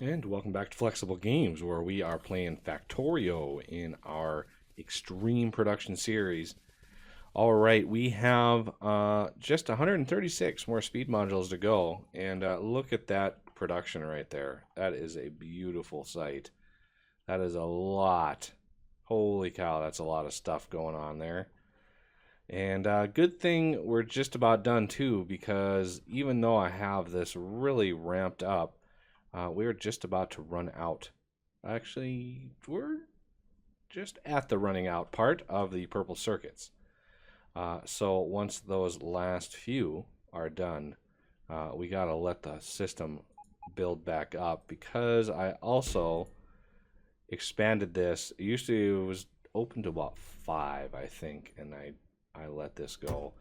And welcome back to Flexible Games, where we are playing Factorio in our Extreme Production series. All right, we have just 136 more speed modules to go, and look at that production right there. That is a beautiful sight. That is a lot. Holy cow, that's a lot of stuff going on there. And good thing we're just about done too, because even though I have this really ramped up, we're just about to run out. Actually, we're just at the running out part of the purple circuits. So once those last few are done, we got to let the system build back up, because I also expanded this. It was open to about 5, I think, and I let this go.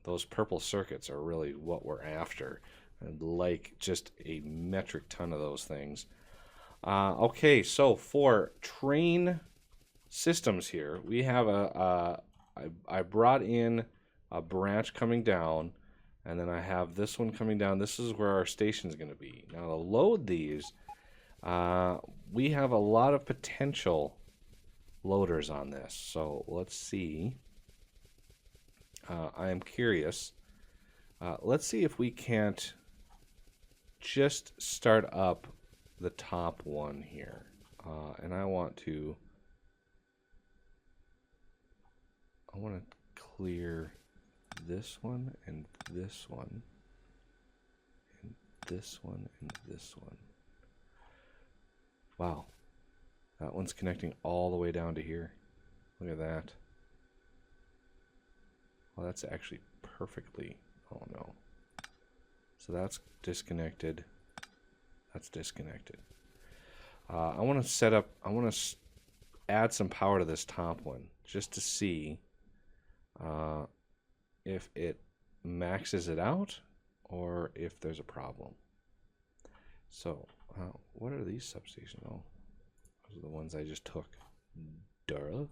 Those purple circuits are really what we're after. I'd like just a metric ton of those things. Okay, so for train systems here, we have I brought in a branch coming down, and then I have this one coming down. This is where our station is going to be. Now to load these, we have a lot of potential loaders on this. So let's see. I am curious. Let's see if we can't just start up the top one here. And I want to clear this one and this one and this one and this one. Wow. That one's connecting all the way down to here. Look at that. Well, that's actually perfectly... Oh, no. So that's disconnected. That's disconnected. I want to set up... I want to add some power to this top one, just to see if it maxes it out or if there's a problem. So, what are these substations? Oh, those are the ones I just took. Duh.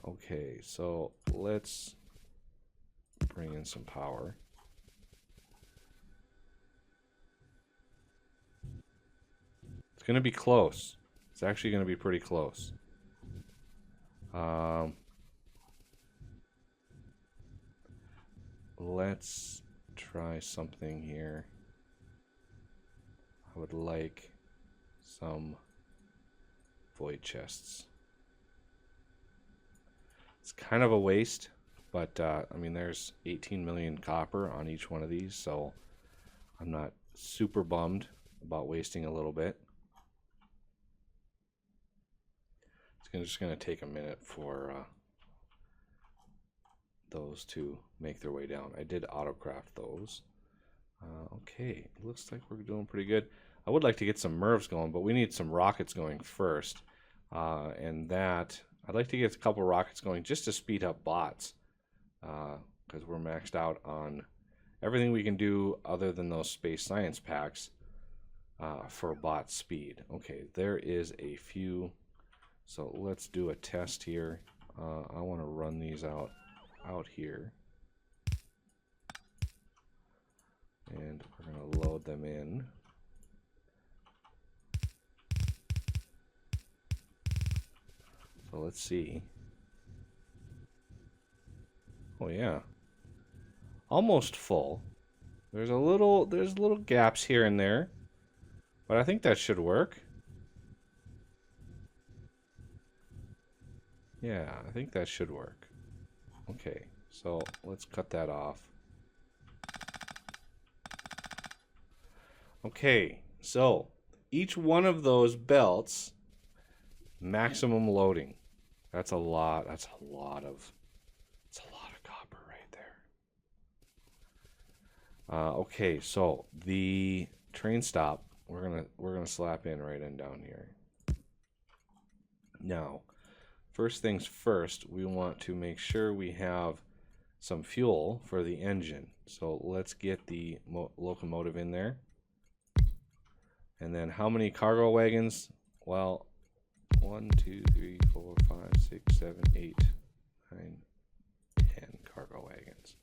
Okay, so let's bring in some power. It's going to be close. It's actually going to be pretty close. Let's try something here. I would like some void chests. It's kind of a waste, but I mean, there's 18 million copper on each one of these, so I'm not super bummed about wasting a little bit. It's just going to take a minute for those to make their way down. I did autocraft those. Okay, it looks like we're doing pretty good. I would like to get some MIRVs going, but we need some rockets going first. And that, I'd like to get a couple rockets going just to speed up bots, because we're maxed out on everything we can do other than those space science packs for bot speed. Okay, there is a few, so let's do a test here. I want to run these out here, and we're going to load them in. So let's see. Oh yeah, almost full. There's little gaps here and there, but I think that should work. Yeah, I think that should work. Okay, so let's cut that off. Okay, so each one of those belts, maximum loading. That's a lot. That's a lot of copper right there. Okay, so the train stop, we're gonna slap in right in down here. Now, first things first, we want to make sure we have some fuel for the engine. So let's get the locomotive in there. And then how many cargo wagons? Well, 1, 2, 3, 4, 5, 6, 7, 8, 9, 10 cargo wagons.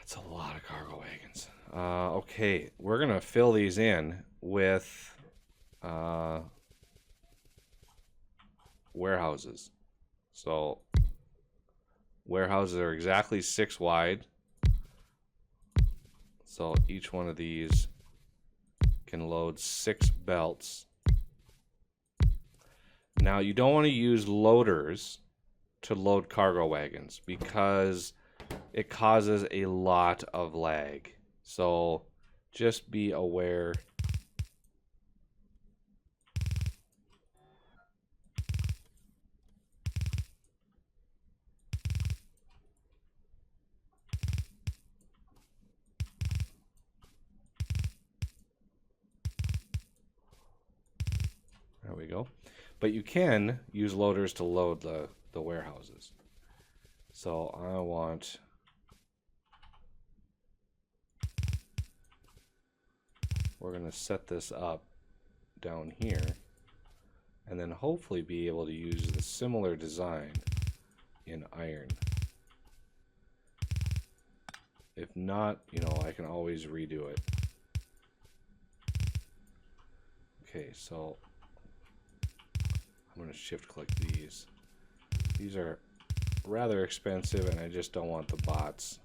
That's a lot of cargo wagons. Okay, we're gonna fill these in with warehouses. So warehouses are exactly 6 wide. So each one of these can load 6 belts. Now you don't want to use loaders to load cargo wagons because it causes a lot of lag. So just be aware. There we go. But you can use loaders to load the warehouses. So I want... We're going to set this up down here and then hopefully be able to use the similar design in iron. If not, you know, I can always redo it. Okay, so I'm going to shift click these. These are rather expensive and I just don't want the bots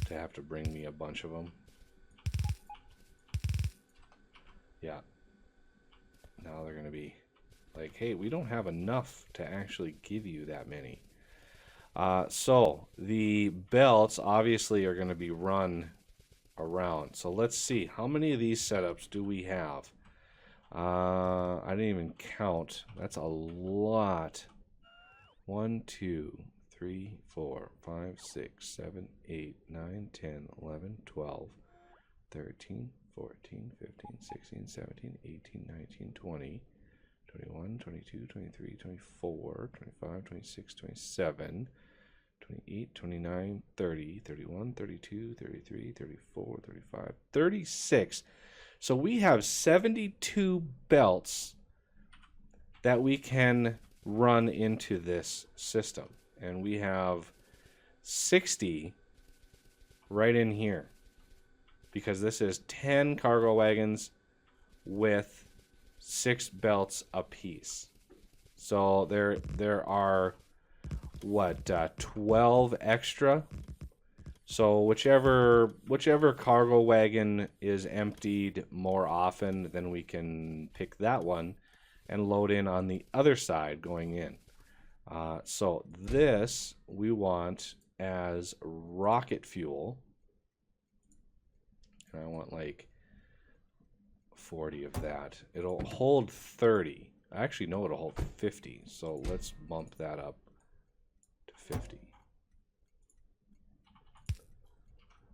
to have to bring me a bunch of them. Yeah. Now they're going to be like, hey, we don't have enough to actually give you that many. So the belts obviously are going to be run around. So let's see, how many of these setups do we have? I didn't even count. That's a lot. 1, 2, 3, 4, 5, 6, 7, 8, 9, 10, 11, 12, 13, 14, 15, 16, 17, 18, 19, 20, 21, 22, 23, 24, 25, 26, 27, 28, 29, 30, 31, 32, 33, 34, 35, 36. So we have 72 belts that we can run into this system. And we have 60 right in here. Because this is 10 cargo wagons with 6 belts apiece. So there are what 12 extra. So whichever cargo wagon is emptied more often, then we can pick that one and load in on the other side going in. So this we want as rocket fuel. And I want like 40 of that. It'll hold 30. I actually know it'll hold 50. So let's bump that up to 50.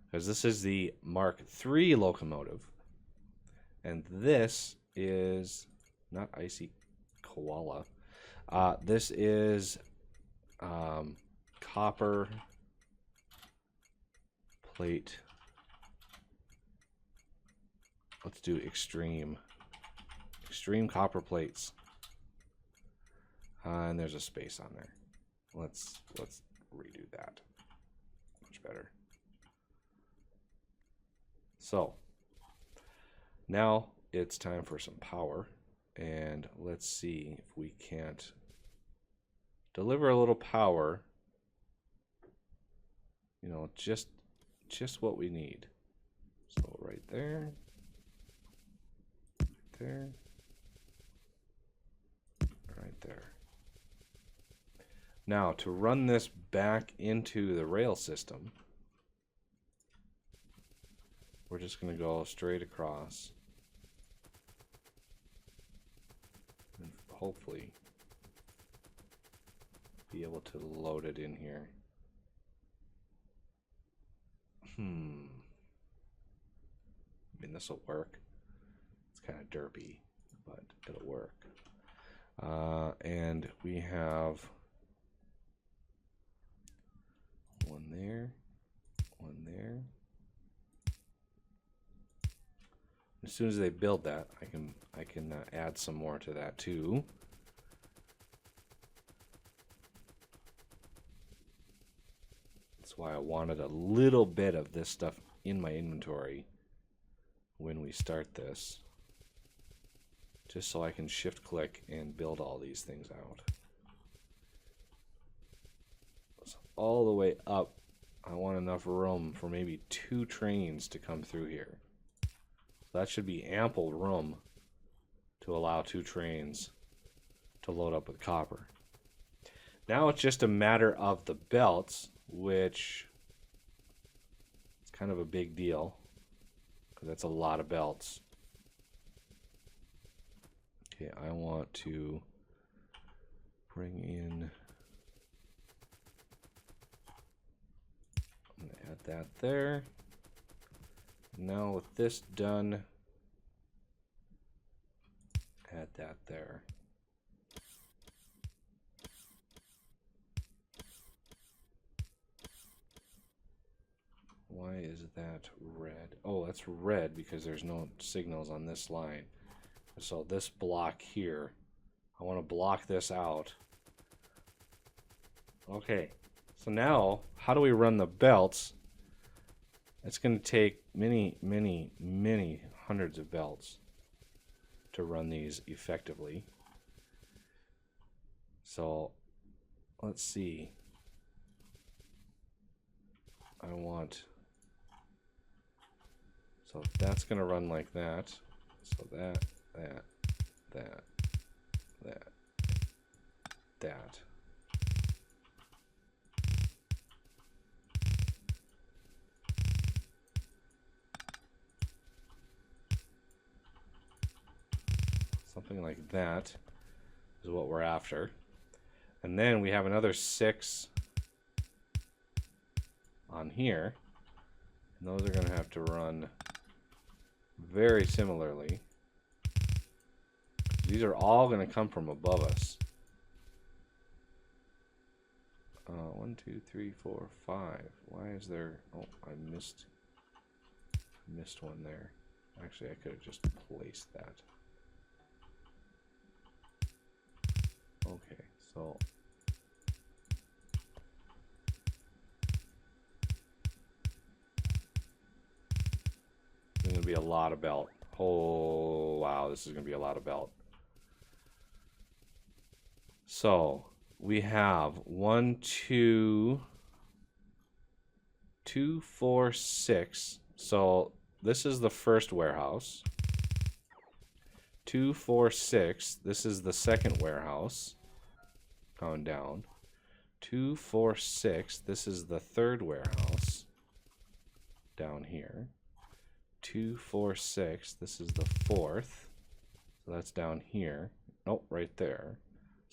Because this is the Mark III locomotive. And this is not Icy Koala. This is copper plate. Let's do extreme copper plates. And there's a space on there. Let's redo that. Much better. So now it's time for some power, and let's see if we can't deliver a little power. You know, just what we need. So right there. There, right there. Now to run this back into the rail system, we're just going to go straight across and hopefully be able to load it in here. I mean, this will work. Kind of derpy, but it'll work. And we have one there, one there. As soon as they build that, I can add some more to that too. Let's why I wanted a little bit of this stuff in my inventory when we start this, just so I can shift click and build all these things out. So all the way up, I want enough room for maybe 2 trains to come through here. That should be ample room to allow 2 trains to load up with copper. Now it's just a matter of the belts, which is kind of a big deal because that's a lot of belts. Okay, I want to bring in, I'm going to add that there. Now with this done, add that there. Why is that red? Oh, that's red because there's no signals on this line. So this block here, I want to block this out. Okay, so now how do we run the belts? It's going to take many, many, many hundreds of belts to run these effectively. So let's see. I want, so that's going to run like that. So that, that. Something like that is what we're after. And then we have another 6 on here. And those are going to have to run very similarly. These are all going to come from above us. 1, 2, 3, 4, 5. Why is there? Oh, I missed one there. Actually, I could have just placed that. Okay, so there's going to be a lot of belt. Oh, wow, this is going to be a lot of belt. So we have 1, 2, 4, 6. So this is the first warehouse. 2, 4, 6. This is the second warehouse. Going down. 2, 4, 6. This is the third warehouse. Down here. 2, 4, 6. This is the fourth. So that's down here. Nope, right there.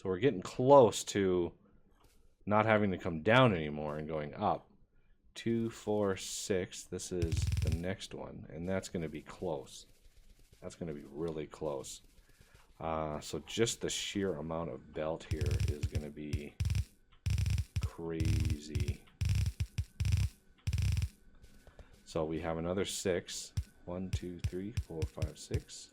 So we're getting close to not having to come down anymore and going up. 2, 4, 6. This is the next one, and that's going to be close. That's going to be really close. So just the sheer amount of belt here is going to be crazy. So we have another 6. 1, 2, 3, 4, 5, 6.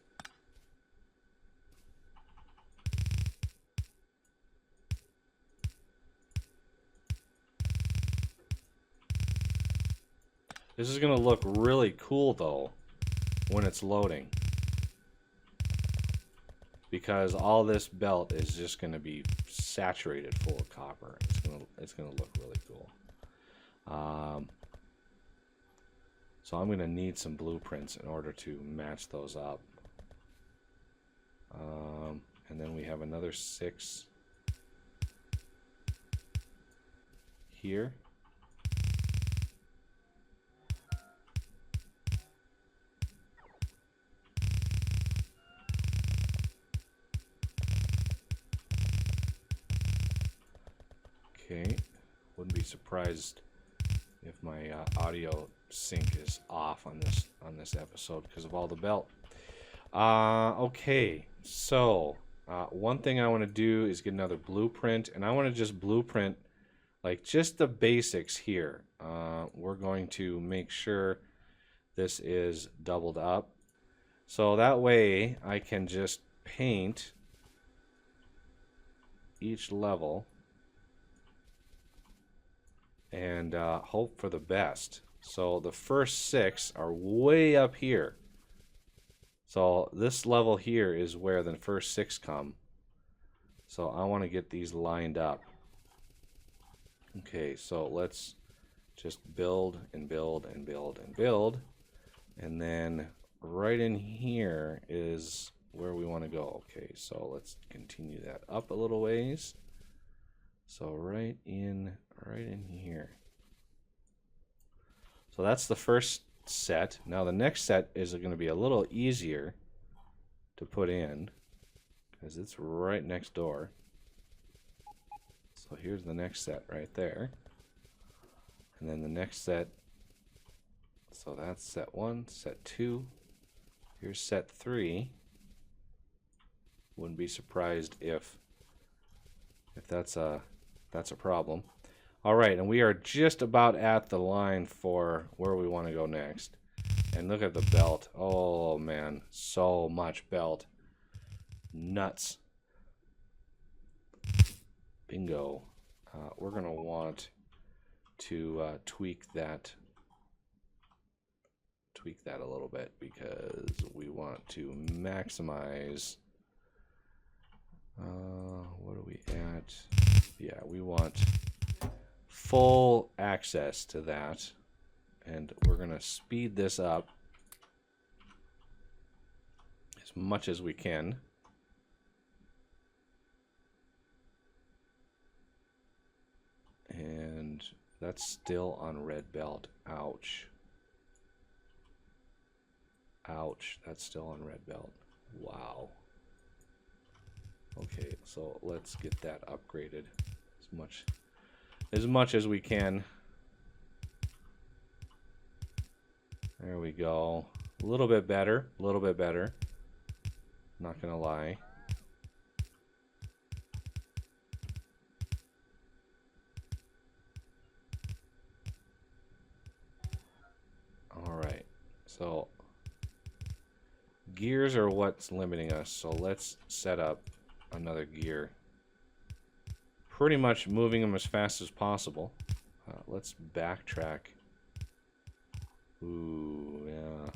This is going to look really cool, though, when it's loading. Because all this belt is just going to be saturated full of copper. It's going to look really cool. So I'm going to need some blueprints in order to match those up. And then we have another 6 here. Okay, wouldn't be surprised if my audio sync is off on this episode because of all the belt. Okay, so one thing I want to do is get another blueprint, and I want to just blueprint like just the basics here. We're going to make sure this is doubled up, so that way I can just paint each level and hope for the best. So the first 6 are way up here. So this level here is where the first 6 come. So I want to get these lined up. Okay, so let's just build and build and build and build. And then right in here is where we want to go. Okay, so let's continue that up a little ways. So right in here. So that's the first set. Now the next set is going to be a little easier to put in because it's right next door. So here's the next set right there. And then the next set, so that's set 1, set 2. Here's set 3. Wouldn't be surprised if that's a problem. All right, and we are just about at the line for where we want to go next. And look at the belt. Oh man, so much belt. Nuts. Bingo. We're going to want to tweak that a little bit because we want to maximize. What are we at? Yeah, we want full access to that, and we're going to speed this up as much as we can. And that's still on red belt. Ouch. Ouch, that's still on red belt. Wow. Okay, so let's get that upgraded as much as we can. There we go. A little bit better, a little bit better. Not gonna lie. All right, so gears are what's limiting us, so let's set up another gear. Pretty much moving them as fast as possible. Let's backtrack. Ooh, yeah.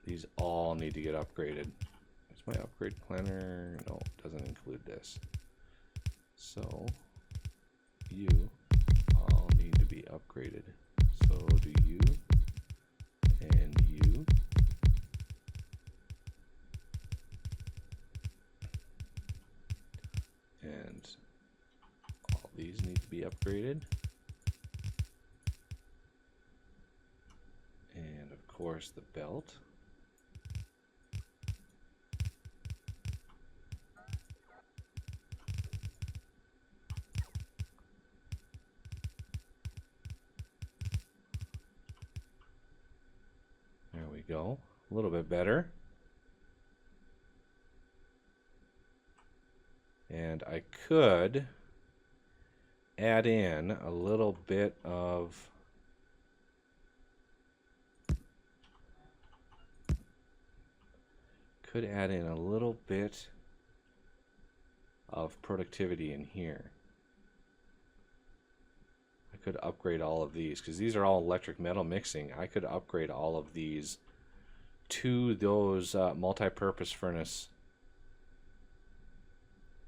These all need to get upgraded. Is my upgrade planner? No, it doesn't include this. So, you all need to be upgraded. So do you and you. And all these need to be upgraded. And of course the belt. There we go. A little bit better. And I could add in a little bit of productivity in here. I could upgrade all of these because these are all electric metal mixing. I could upgrade all of these to those multi-purpose furnace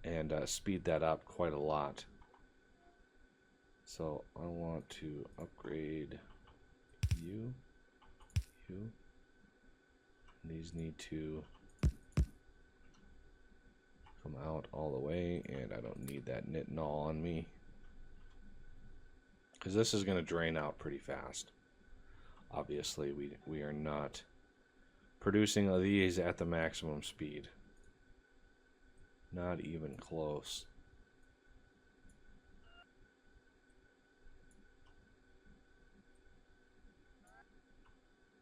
and speed that up quite a lot. So I want to upgrade you. These need to come out all the way, and I don't need that nitinol on me because this is going to drain out pretty fast. Obviously, we are not producing these at the maximum speed. Not even close.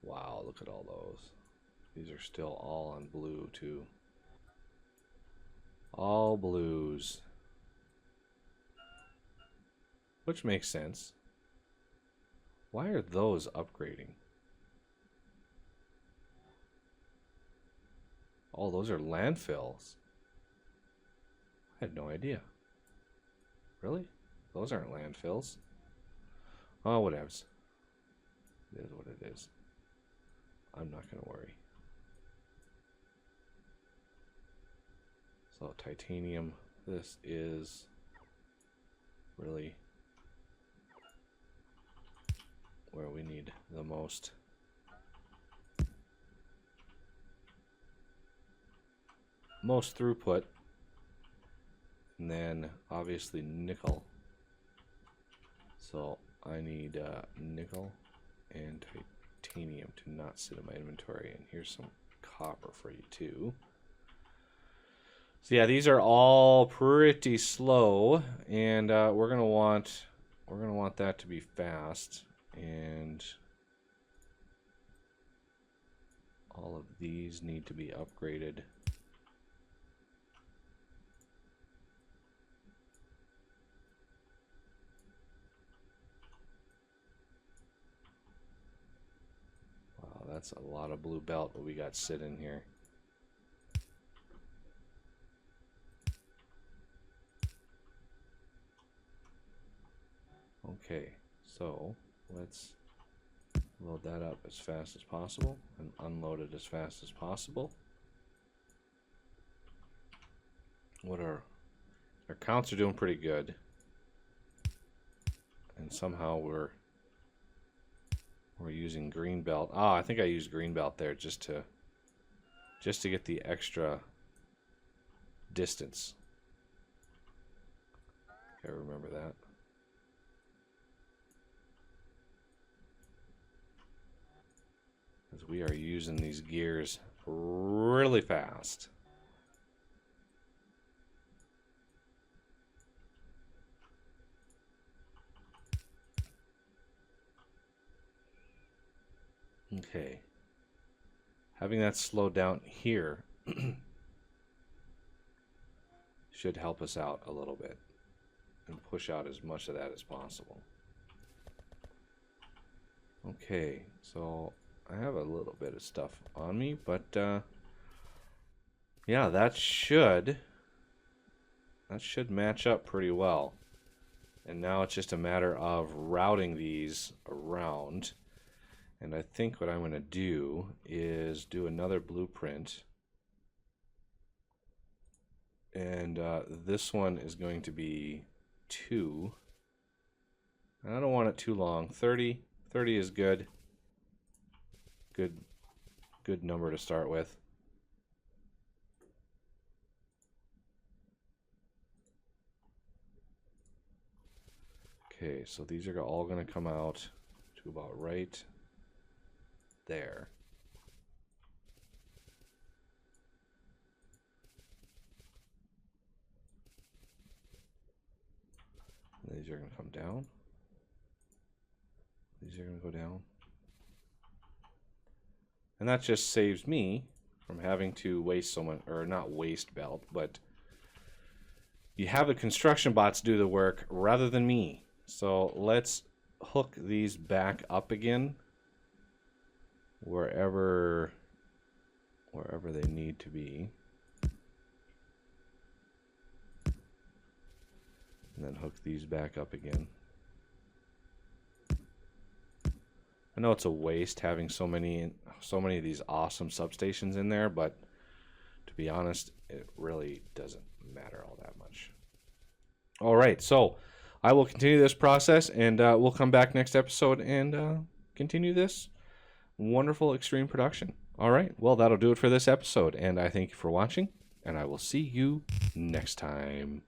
Wow, look at all those. These are still all on blue too. All blues. Which makes sense. Why are those upgrading? Oh, those are landfills. I had no idea. Really? Those aren't landfills. Oh, whatevs. It is what it is. I'm not going to worry. So titanium, this is really where we need the most. Most throughput. And then obviously nickel. So I need nickel and titanium to not sit in my inventory. And here's some copper for you too. So yeah, these are all pretty slow, and we're gonna want that to be fast, and all of these need to be upgraded. Wow, that's a lot of blue belt that we got sitting here. Okay, so let's load that up as fast as possible and unload it as fast as possible. Our counts are doing pretty good, and somehow we're using green belt. I think I used green belt there just to get the extra distance. I remember that. Because we are using these gears really fast. Okay. Having that slow down here should help us out a little bit and push out as much of that as possible. Okay, so I have a little bit of stuff on me, but yeah, that should match up pretty well. And now it's just a matter of routing these around. And I think what I'm going to do is do another blueprint. And this one is going to be 2. And I don't want it too long. 30 is good. Good number to start with. Okay, so these are all going to come out to about right there. And these are going to come down. These are going to go down. And that just saves me from having to waste so much, or not waste belt, but you have the construction bots do the work rather than me. So let's hook these back up again wherever they need to be. And then hook these back up again. I know it's a waste having so many of these awesome substations in there, but to be honest, it really doesn't matter all that much. All right, so I will continue this process, and we'll come back next episode and continue this wonderful extreme production. All right, well, that'll do it for this episode, and I thank you for watching, and I will see you next time.